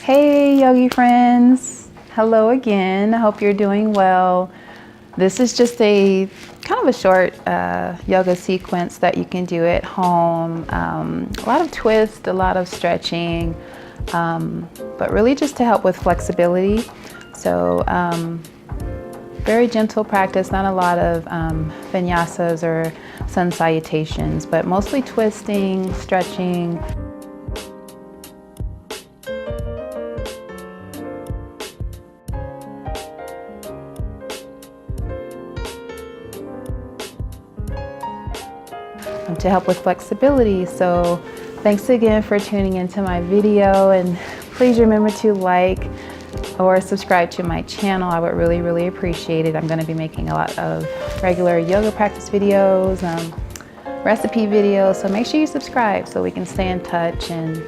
Hey yogi friends, hello again. I hope you're doing well. This is just a kind of a short yoga sequence that you can do at home. A lot of twist, a lot of stretching, but really just to help with flexibility. So very gentle practice, not a lot of vinyasas or sun salutations, but mostly twisting, stretching. To help with flexibility. So thanks again for tuning into my video, and please remember to like or subscribe to my channel. I would really appreciate it. I'm going to be making a lot of regular yoga practice videos, recipe videos, so make sure you subscribe so we can stay in touch and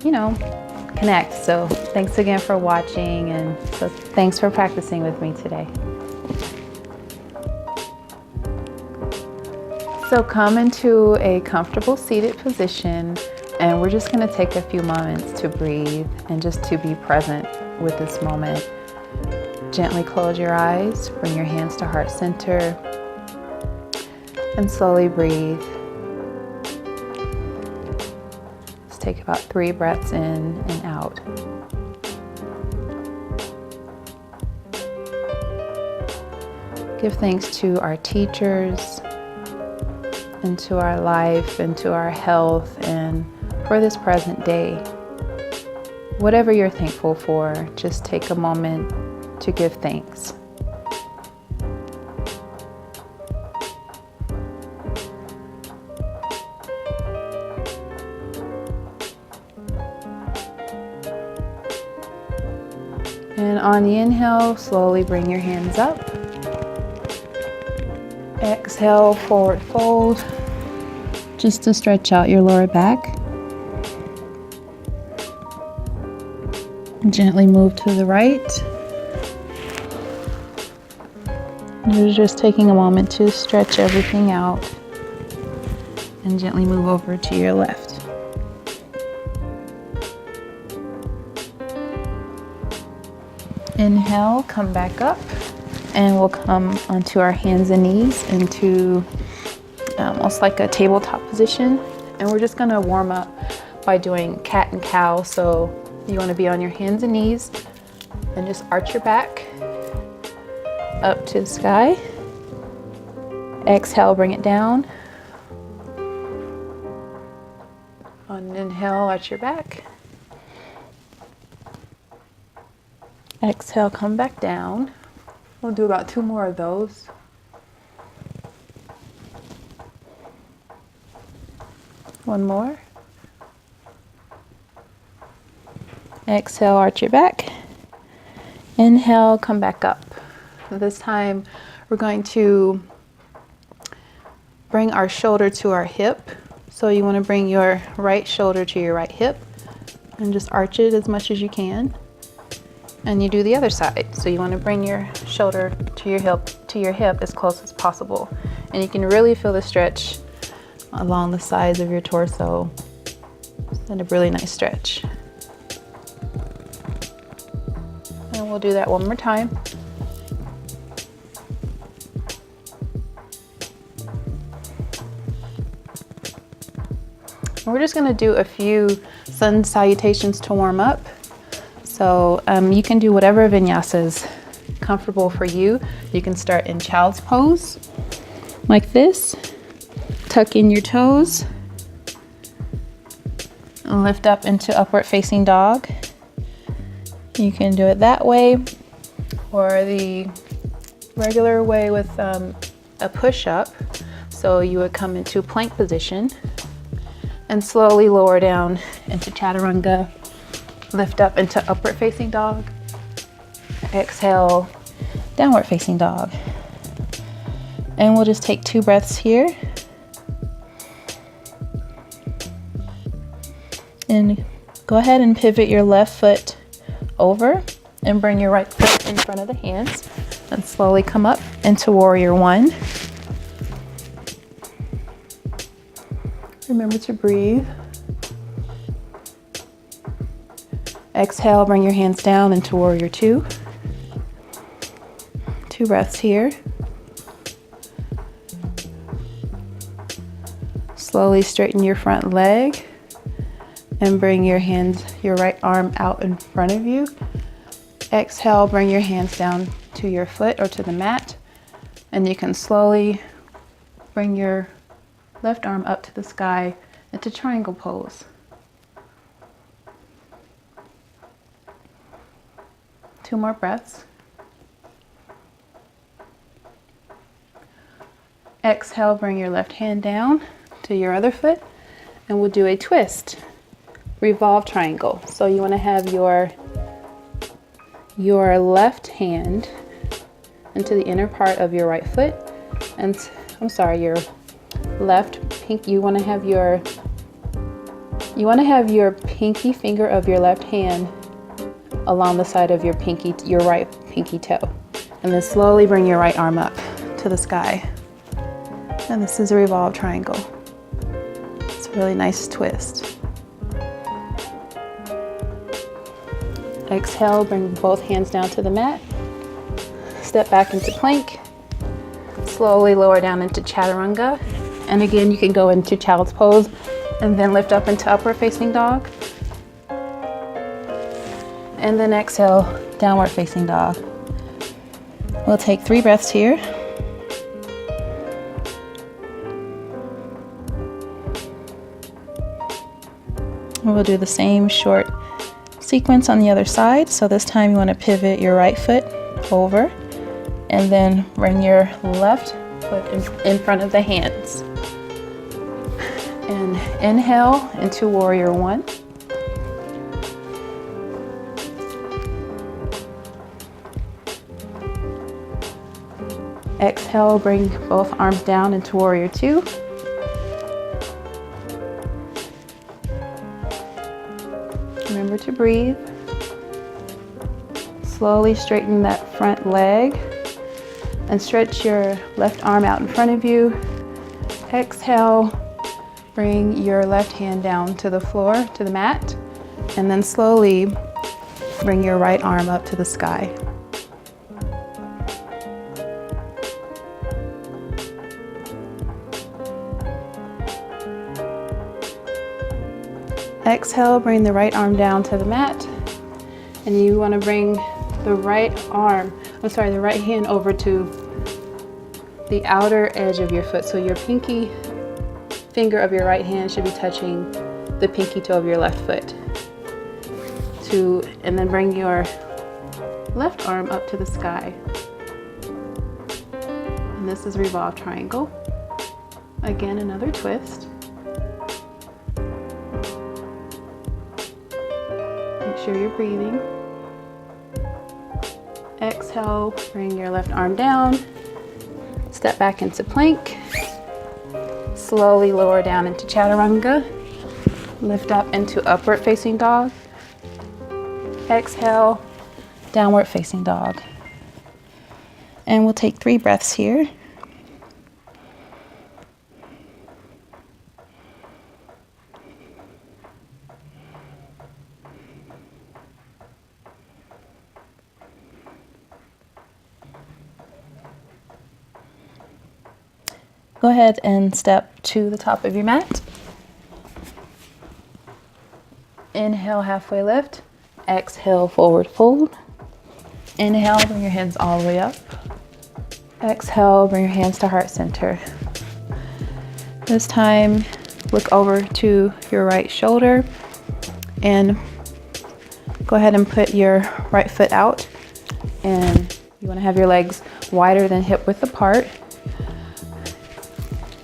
you know, connect. So thanks again for watching, and so thanks for practicing with me today. So come into a comfortable seated position, and we're just going to take a few moments to breathe and just to be present with this moment. Gently close your eyes, bring your hands to heart center, and slowly breathe. Let's take about 3 breaths in and out. Give thanks to our teachers, and to our life, and to our health, and for this present day. Whatever you're thankful for, just take a moment to give thanks. And on the inhale, slowly bring your hands up. Exhale, forward fold, just to stretch out your lower back. Gently move to the right. You're just taking a moment to stretch everything out, and gently move over to your left. Inhale, come back up. And we'll come onto our hands and knees into almost like a tabletop position. And we're just gonna warm up by doing cat and cow. So you wanna be on your hands and knees and just arch your back up to the sky. Exhale, bring it down. On an inhale, arch your back. Exhale, come back down. We'll do about 2 more of those. One more. Exhale, arch your back. Inhale, come back up. This time we're going to bring our shoulder to our hip. So you want to bring your right shoulder to your right hip and just arch it as much as you can. And you do the other side. So you want to bring your shoulder to your hip as close as possible. And you can really feel the stretch along the sides of your torso. And a really nice stretch. And we'll do that one more time. We're just going to do a few sun salutations to warm up. So you can do whatever vinyasa is comfortable for you. You can start in child's pose, like this. Tuck in your toes. And lift up into upward facing dog. You can do it that way, or the regular way with a push-up. So you would come into plank position and slowly lower down into chaturanga. Lift up into upward facing dog. Exhale, downward facing dog. And we'll just take 2 breaths here. And go ahead and pivot your left foot over and bring your right foot in front of the hands, and slowly come up into warrior 1. Remember to breathe. Exhale, bring your hands down into warrior two. 2 breaths here. Slowly straighten your front leg and bring your hands, your right arm out in front of you. Exhale, bring your hands down to your foot or to the mat, and you can slowly bring your left arm up to the sky into triangle pose. Two more breaths. Exhale, bring your left hand down to your other foot, and we'll do a twist, revolve triangle. So you want to have your left hand into the inner part of your right foot, and your left pink. You want to have your pinky finger of your left hand along the side of your right pinky toe, and then slowly bring your right arm up to the sky. And this is a revolve triangle. It's a really nice twist. Exhale, bring both hands down to the mat. Step back into plank. Slowly lower down into chaturanga. And again, you can go into child's pose and then lift up into upward facing dog. And then exhale, downward facing dog. We'll take 3 breaths here. We'll do the same short sequence on the other side. So this time you want to pivot your right foot over and then bring your left foot in front of the hands. And inhale into warrior one. Exhale, bring both arms down into warrior two. Remember to breathe. Slowly straighten that front leg and stretch your left arm out in front of you. Exhale, bring your left hand down to the floor, to the mat, and then slowly bring your right arm up to the sky. Exhale, bring the right arm down to the mat, and you want to bring the right hand over to the outer edge of your foot. So your pinky finger of your right hand should be touching the pinky toe of your left foot. And then bring your left arm up to the sky. And this is revolve triangle. Again, another twist. Make sure you're breathing. Exhale, bring your left arm down. Step back into plank. Slowly lower down into chaturanga. Lift up into upward facing dog. Exhale, downward facing dog. And we'll take 3 breaths here. Go ahead and step to the top of your mat. Inhale, halfway lift. Exhale, forward fold. Inhale, bring your hands all the way up. Exhale, bring your hands to heart center. This time, look over to your right shoulder and go ahead and put your right foot out. And you want to have your legs wider than hip width apart.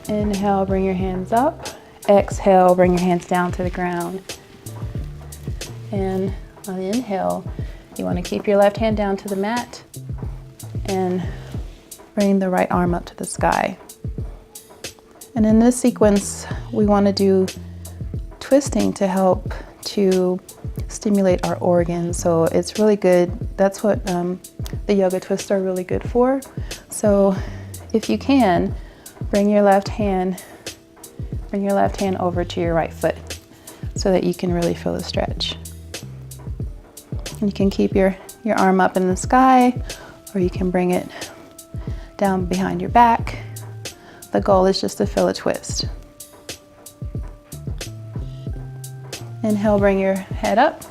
Inhale, bring your hands up. Exhale, bring your hands down to the ground. And on the inhale, you want to keep your left hand down to the mat and bring the right arm up to the sky. And in this sequence, we want to do twisting to help to stimulate our organs. So it's really good. That's what the yoga twists are really good for. So if you can, bring your left hand over to your right foot so that you can really feel the stretch. You can keep your arm up in the sky, or you can bring it down behind your back. The goal is just to feel a twist. Inhale, bring your head up,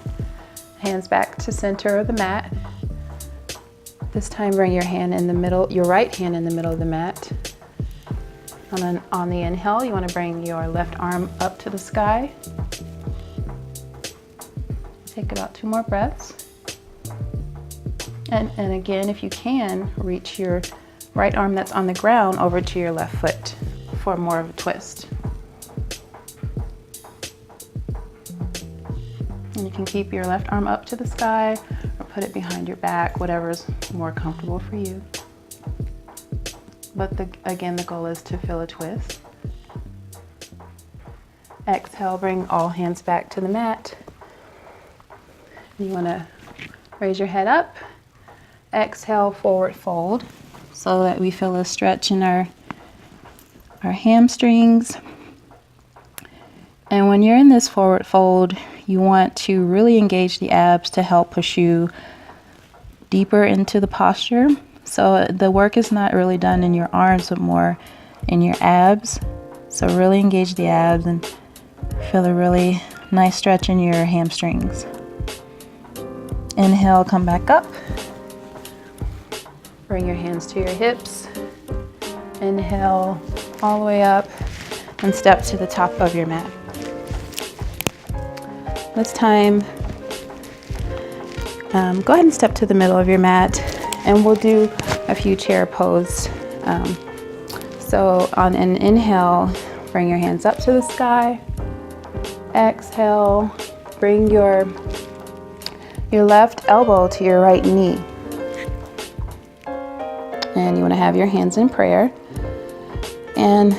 hands back to center of the mat. This time bring your hand in the middle, your right hand in the middle of the mat. And then on the inhale, you want to bring your left arm up to the sky. Take about 2 more breaths. And again, if you can, reach your right arm that's on the ground over to your left foot for more of a twist. And you can keep your left arm up to the sky or put it behind your back, whatever's more comfortable for you. But again, the goal is to feel a twist. Exhale, bring all hands back to the mat. You want to raise your head up. Exhale, forward fold, so that we feel a stretch in our hamstrings. And when you're in this forward fold, you want to really engage the abs to help push you deeper into the posture. So the work is not really done in your arms, but more in your abs. So really engage the abs and feel a really nice stretch in your hamstrings. Inhale, come back up. Bring your hands to your hips. Inhale all the way up and step to the top of your mat. This time, go ahead and step to the middle of your mat, and we'll do a few chair pose. So on an inhale, bring your hands up to the sky. Exhale, bring your left elbow to your right knee. And you want to have your hands in prayer. And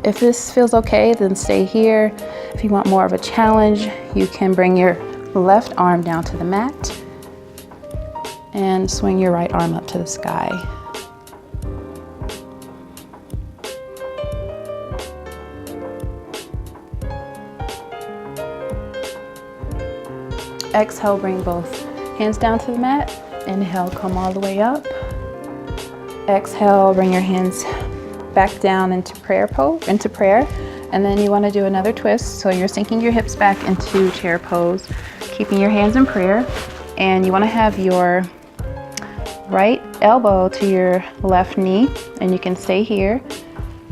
if this feels okay, then stay here. If you want more of a challenge, you can bring your left arm down to the mat and swing your right arm up to the sky. Exhale, bring both hands down to the mat. Inhale, come all the way up. Exhale, bring your hands back down into prayer pose, and then you want to do another twist. So you're sinking your hips back into chair pose, keeping your hands in prayer, and you want to have your right elbow to your left knee, and you can stay here.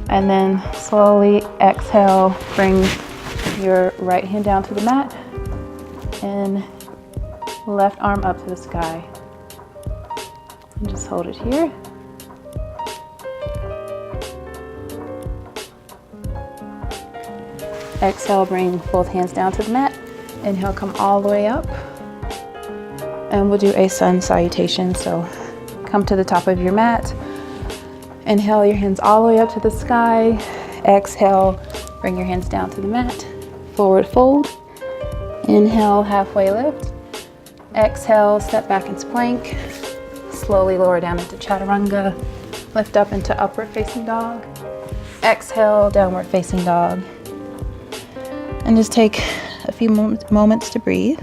And then slowly exhale, bring your right hand down to the mat and left arm up to the sky. And just hold it here. Exhale, bring both hands down to the mat. Inhale, come all the way up. And we'll do a sun salutation. So come to the top of your mat. Inhale, your hands all the way up to the sky. Exhale, bring your hands down to the mat. Forward fold. Inhale, halfway lift. Exhale, step back into plank. Slowly lower down into chaturanga. Lift up into upward facing dog. Exhale, downward facing dog. And just take a few moments to breathe.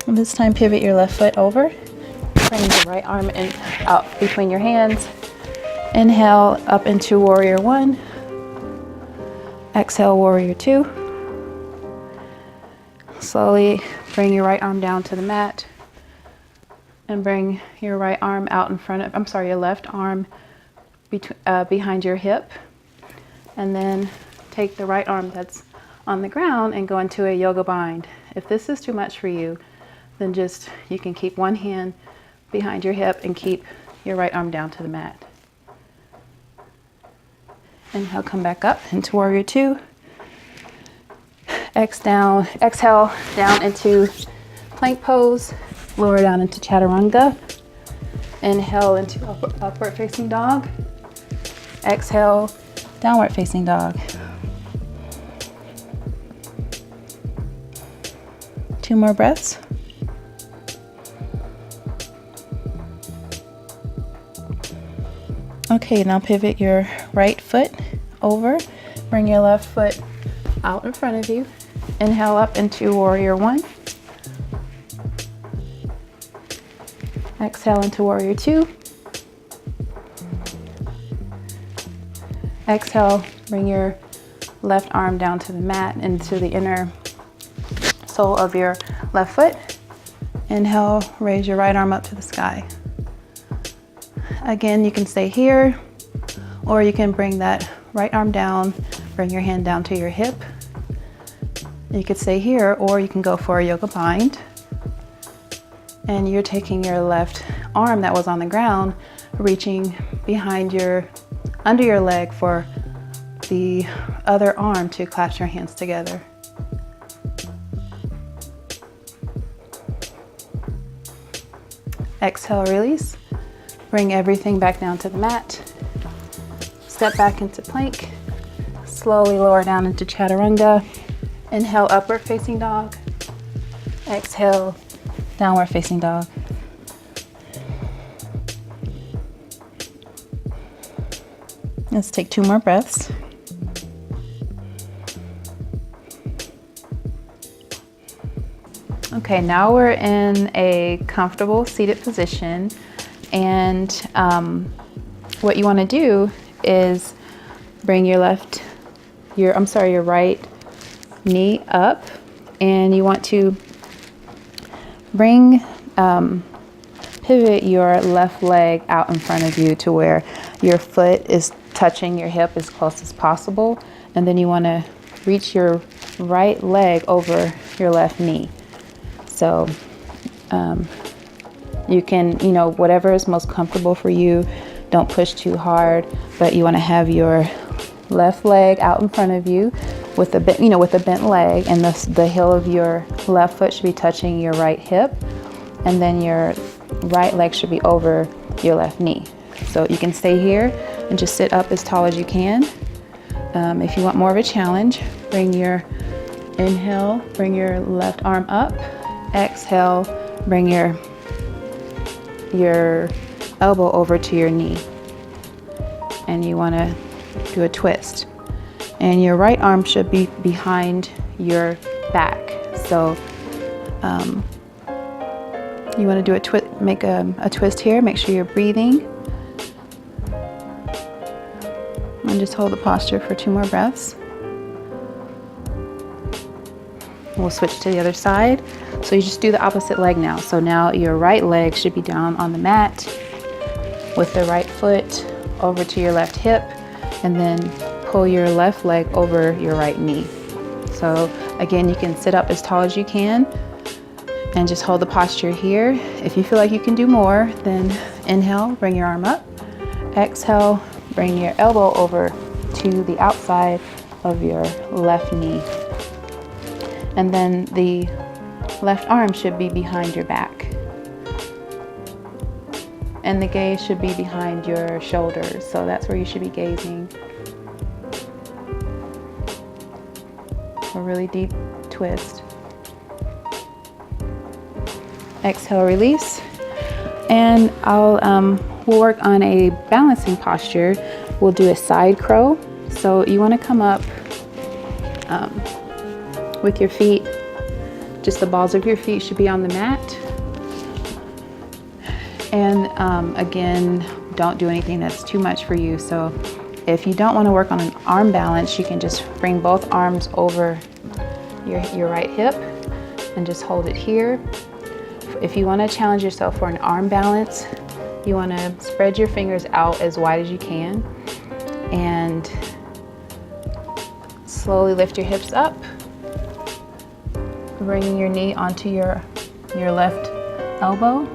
And this time, pivot your left foot over. Bring your right arm out between your hands. Inhale up into warrior one. Exhale, warrior two. Slowly bring your right arm down to the mat. And bring your right arm out in front of, your left arm behind your hip. And then take the right arm that's on the ground and go into a yoga bind. If this is too much for you, then you can keep one hand behind your hip and keep your right arm down to the mat. Inhale, come back up into warrior two. Exhale down into plank pose. Lower down into chaturanga. Inhale into upward facing dog. Exhale, downward facing dog. 2 more breaths. Okay, now pivot your right foot over. Bring your left foot out in front of you. Inhale up into warrior one. Exhale into warrior two. Exhale, bring your left arm down to the mat into the inner sole of your left foot. Inhale, raise your right arm up to the sky. Again, you can stay here, or you can bring that right arm down, bring your hand down to your hip. You could stay here, or you can go for a yoga bind. And you're taking your left arm that was on the ground, reaching behind under your leg for the other arm to clasp your hands together. Exhale, release. Bring everything back down to the mat. Step back into plank. Slowly lower down into chaturanga. Inhale, upward facing dog. Exhale, downward facing dog. Let's take 2 more breaths. Okay, now we're in a comfortable seated position, and what you want to do is bring your right knee up, and you want to pivot your left leg out in front of you to where your foot is touching your hip as close as possible, and then you want to reach your right leg over your left knee. So you can, whatever is most comfortable for you. Don't push too hard, but you want to have your left leg out in front of you with a bent leg, and the heel of your left foot should be touching your right hip, and then your right leg should be over your left knee. So you can stay here and just sit up as tall as you can. If you want more of a challenge, bring your left arm up. Exhale, bring your elbow over to your knee, and you want to do a twist, and your right arm should be behind your back. So you want to do make a twist here. Make sure you're breathing, and just hold the posture for 2 more breaths. We'll switch to the other side. So you just do the opposite leg now. So now your right leg should be down on the mat with the right foot over to your left hip, and then pull your left leg over your right knee. So again, you can sit up as tall as you can and just hold the posture here. If you feel like you can do more, then inhale, bring your arm up. Exhale, bring your elbow over to the outside of your left knee. And then the left arm should be behind your back. And the gaze should be behind your shoulders. So that's where you should be gazing. A really deep twist. Exhale, release. And we'll work on a balancing posture. We'll do a side crow. So you want to come up with your feet, just the balls of your feet should be on the mat. And again, don't do anything that's too much for you. So if you don't want to work on an arm balance, you can just bring both arms over your right hip and just hold it here. If you want to challenge yourself for an arm balance, you want to spread your fingers out as wide as you can and slowly lift your hips up, bringing your knee onto your left elbow,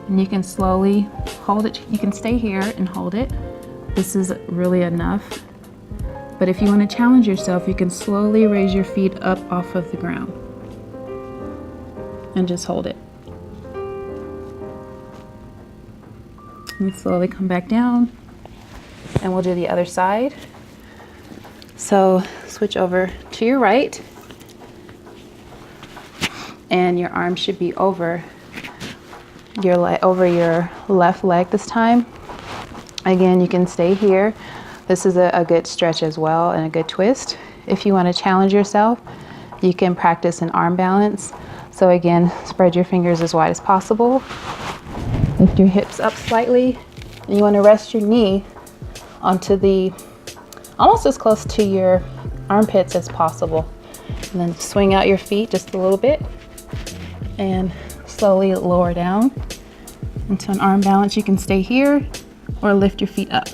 and you can slowly hold it. You can stay here and hold it. This is really enough. But if you want to challenge yourself, you can slowly raise your feet up off of the ground and just hold it. And slowly come back down, and we'll do the other side. So switch over to your right, and your arm should be over your left leg this time. Again, you can stay here. This is a good stretch as well and a good twist. If you want to challenge yourself, you can practice an arm balance. So again, spread your fingers as wide as possible. Lift your hips up slightly. And you want to rest your knee onto almost as close to your armpits as possible. And then swing out your feet just a little bit and slowly lower down into an arm balance. You can stay here or lift your feet up.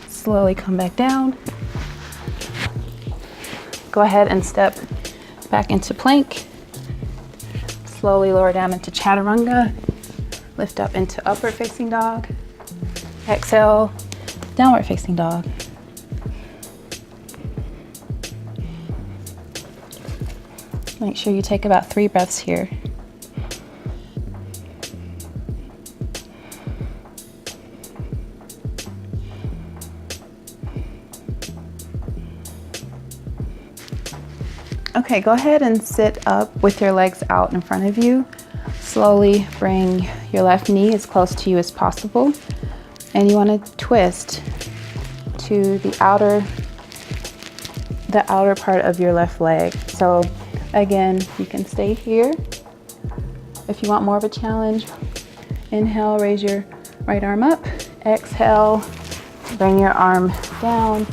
Slowly come back down. Go ahead and step back into plank. Slowly lower down into chaturanga. Lift up into upward facing dog. Exhale, downward facing dog. Make sure you take about 3 breaths here. Okay, go ahead and sit up with your legs out in front of you. Slowly bring your left knee as close to you as possible. And you want to twist to the outer part of your left leg. So again, you can stay here. If you want more of a challenge, inhale, raise your right arm up. Exhale, bring your arm down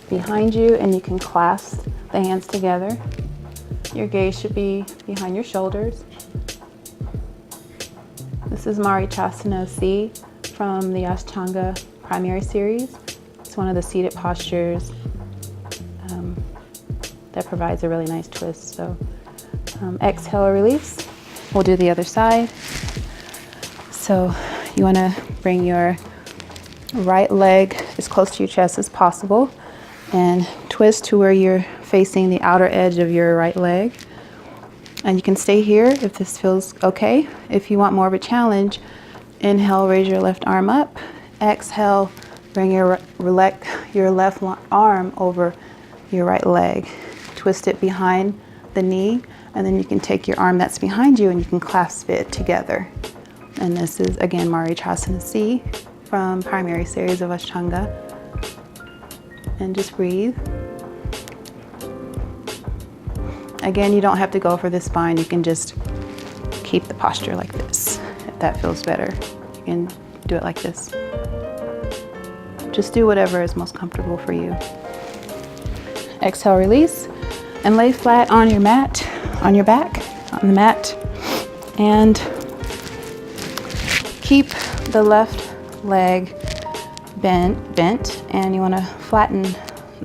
behind you, and you can clasp the hands together. Your gaze should be behind your shoulders. This is Marichhyasana C from the Ashtanga primary series. It's one of the seated postures that provides a really nice twist. So exhale, release. We'll do the other side. So you want to bring your right leg as close to your chest as possible and twist to where you're facing the outer edge of your right leg. And you can stay here if this feels okay. If you want more of a challenge, inhale, raise your left arm up. Exhale, bring your left arm over your right leg. Twist it behind the knee, and then you can take your arm that's behind you and you can clasp it together. And this is, again, Marichhyasana C from primary series of Ashtanga. And just breathe. Again, you don't have to go for the spine. You can just keep the posture like this. If that feels better, you can do it like this. Just do whatever is most comfortable for you. Exhale, release, and lay flat on your mat, on your back, on the mat. And keep the left leg bent, and you want to flatten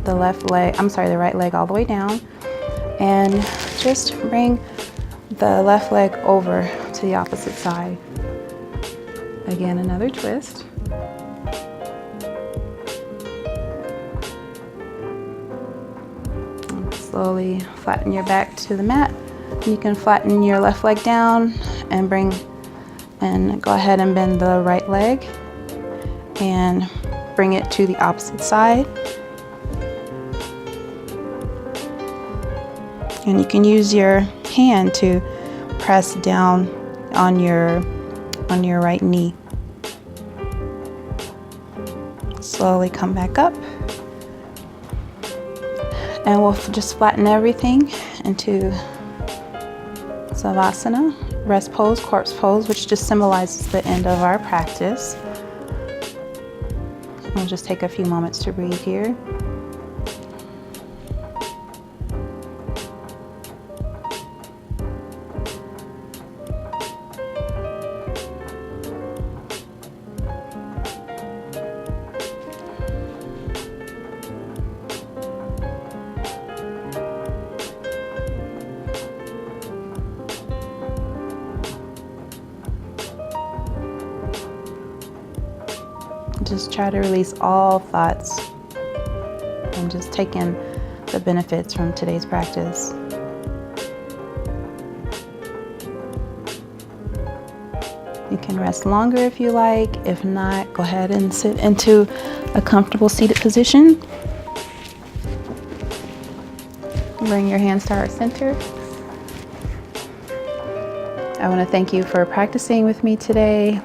the right leg all the way down, and just bring the left leg over to the opposite side. Again, another twist. And slowly flatten your back to the mat. You can flatten your left leg down and go ahead and bend the right leg and bring it to the opposite side. And you can use your hand to press down on your right knee. Slowly come back up. And we'll just flatten everything into Savasana, rest pose, corpse pose, which just symbolizes the end of our practice. We'll just take a few moments to breathe here. Just try to release all thoughts and just take in the benefits from today's practice. You can rest longer if you like. If not, go ahead and sit into a comfortable seated position. Bring your hands to heart center. I want to thank you for practicing with me today.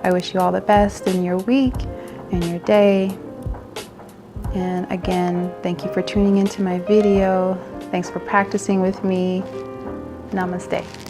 I wish you all the best in your week and your day. And again, thank you for tuning into my video. Thanks for practicing with me. Namaste.